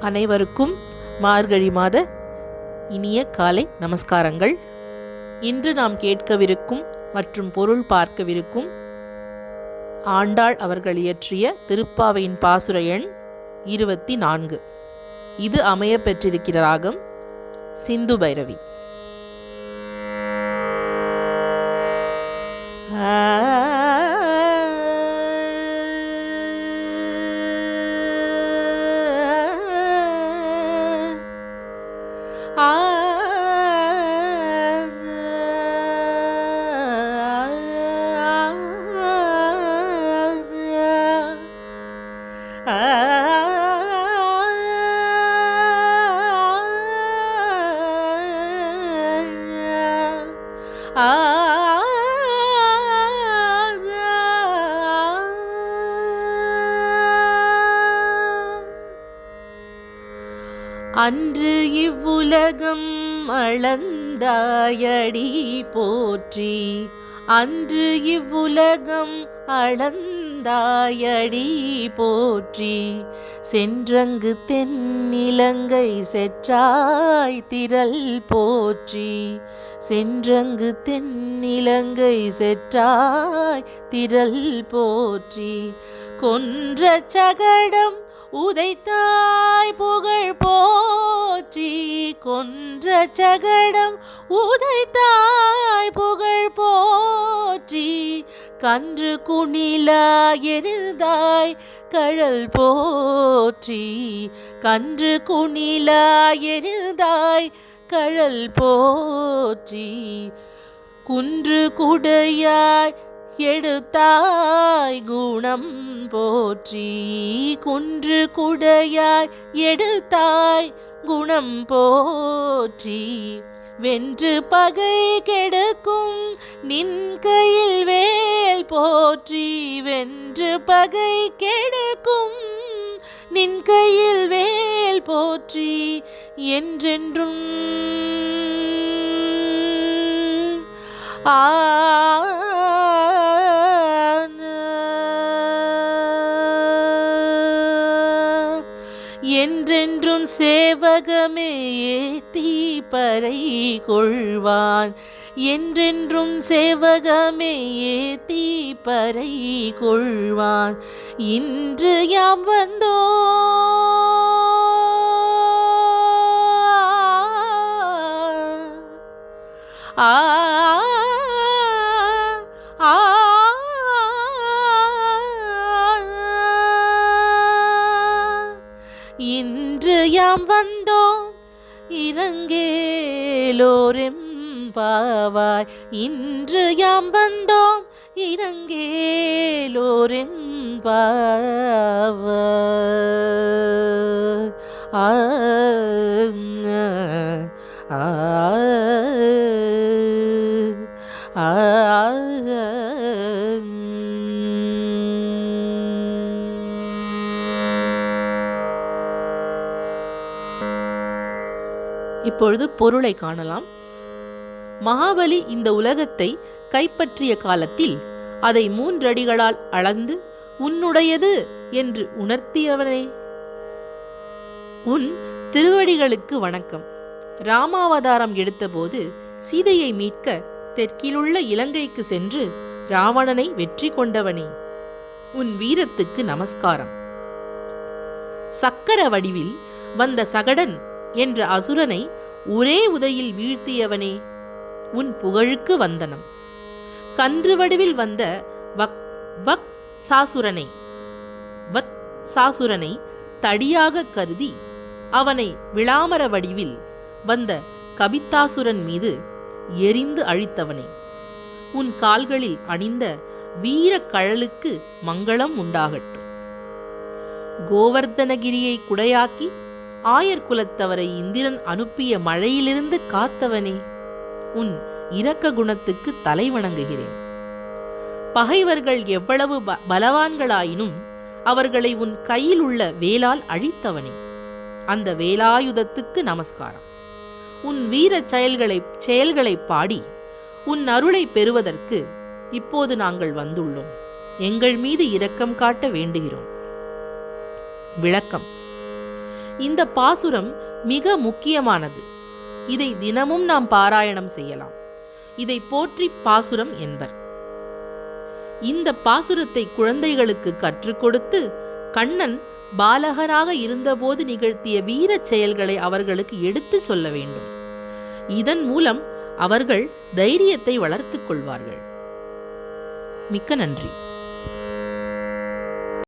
அனைவருக்கும் மார்கழி மாத இனிய காலை நமஸ்காரங்கள். இன்று நாம் கேட்கவிருக்கும் மற்றும் பொருள் பார்க்கவிருக்கும் ஆண்டாள் அவர்கள் இயற்றிய திருப்பாவையின் பாசுர எண் 24. இது அமைய பெற்றிருக்கிற ராகம் சிந்து பைரவி. அன்று இவ்வுலகம் அளந்தாயடி போற்றி, அன்று இவ்வுலகம் அளந்தாயடி போற்றி, சென்றங்கு தென்னிலங்கை செற்றாய் திரள் போற்றி, சென்றங்கு தென்னிலங்கை செற்றாய் திரள் போற்றி, கொன்ற சகடம் உதைத்தாய் புகழ் போற்றி, கொன்ற சகடம் உதைத்தாய் புகழ் போற்றி, கன்று குணிலா எருதாய் கழல் போற்றி, கன்று குணிலா எருதாய் கழல் போற்றி, குன்று குடையாய் எடுத்தாய் குணம் போற்றி, குன்று குடையாய் எடுத்தாய் குணம் போற்றி, வென்று பகை கெடுக்கும் நின் கையில் வேல் போற்றி, வென்று பகை கெடுக்கும் நின் கையில் வேல் போற்றி, என்றென்றும் என்றென்றும் சேவகமே ஏத்தி பறை கொள்வான், என்றென்றும் சேவகமே ஏத்தி பறை கொள்வான், இன்று யாம் வந்தோ இன்று யாம் வந்தோம் இரங்கேலோரெம்பாவாய், இன்று யாம் வந்தோம் இரங்கேலோரெம்பாவாய். இப்பொழுது பொருளை காணலாம். மகாபலி இந்த உலகத்தை கைப்பற்றிய காலத்தில் அதை 3 அடிகளால் அளந்து உன்னுடையது என்று உணர்த்தியவனே, உன் திருவடிகளுக்கு வணக்கம். ராமாவதாரம் எடுத்தபோது சீதையை மீட்க தெற்கிலுள்ள இலங்கைக்கு சென்று ராவணனை வெற்றி கொண்டவனே, உன் வீரத்துக்கு நமஸ்காரம். சக்கர வடிவில் வந்த சகடன் என்ற அசுரனை ஒரே உதையில் வீழ்த்தியவனே, உன் புகழுக்கு வந்தனம். கன்று வடிவில் வந்த வக் சாசுரனை தடியாக கருதி அவனை விளாமர வடிவில் வந்த கபித்தாசுரன் மீது எரிந்து அழித்தவனே, உன் கால்களில் அணிந்த வீர கழலுக்கு மங்களம் உண்டாகட்டும். கோவர்தனகிரியை குடையாக்கி ஆயர் குலத்தவரை இந்திரன் அனுப்பிய மழையிலிருந்து காத்தவனே, உன் இரக்க குணத்துக்கு தலை வணங்குகிறேன். பகைவர்கள் எவ்வளவு பலவான்களாயினும் அவர்களை உன் கையில் உள்ள வேலால் அழித்தவனே, அந்த வேலாயுதத்துக்கு நமஸ்காரம். உன் வீர செயல்களை பாடி உன் அருளை பெறுவதற்கு இப்போது நாங்கள் வந்துள்ளோம். எங்கள் மீது இரக்கம் காட்ட வேண்டுகிறோம். விளக்கம்: இந்த பாசுரம் மிக முக்கியமானது. இதை தினமும் நாம் பாராயணம் செய்யலாம். இதை போற்றி பாசுரம் என்பர். இந்த பாசுரத்தை குழந்தைகளுக்கு கற்றுக் கொடுத்து கண்ணன் பாலகனாக இருந்தபோது நிகழ்த்திய வீரச் செயல்களை அவர்களுக்கு எடுத்து சொல்ல வேண்டும். இதன் மூலம் அவர்கள் தைரியத்தை வளர்த்துக் கொள்வார்கள். மிக்க நன்றி.